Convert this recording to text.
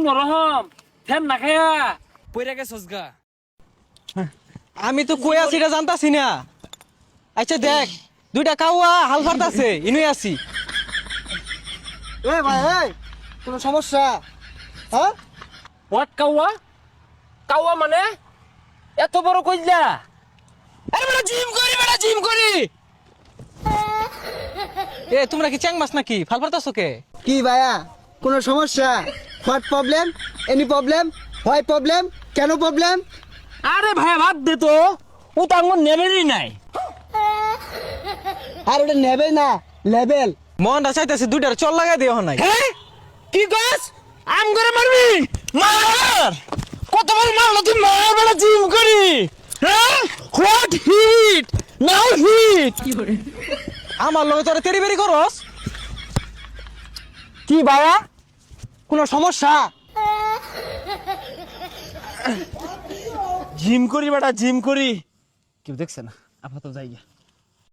কোন রকম ফ্যান না খায়া পইরা গেছস গা। আমি তো কই আছি এটা জানতাছি না। আচ্ছা দেখ দুইটা কাউয়া হাল ফারতাছে ইনুই আছি। এ ভাই এই কোনো সমস্যা? হ্যাঁ হোয়াট কাউয়া? কাউয়া মানে এত বড় কইলা? আরে বেটা জিম করি, বেটা জিম করি। এ তোমরা কি চ্যাং মাছ নাকি ফাল ফারতাছো কে? কি ভাইয়া কোনো সমস্যা? What problem? Any problem? Why problem? কেন প্রবলেম? আরে ভাই বাদ দে তো, ও তো আমার নেবেরই নাই। আর ওটা নেবে না লেভেল। মনটা চাইতেছে দুইটার চল লাগাই দিও নাই। হ্যাঁ কি কস? আম করে মারবি? মার! কত বড় মারলো তুই, মার বেটা জিম করি। হ্যাঁ হোয়াট হিট নাও হিট। আমার লগে তোরা তেরি বেরি করস। কি বাবা? কোনো সমস্যা? জিম করি বেটা জিম করি। কেউ দেখছে না, আপাতত যাই গিয়া।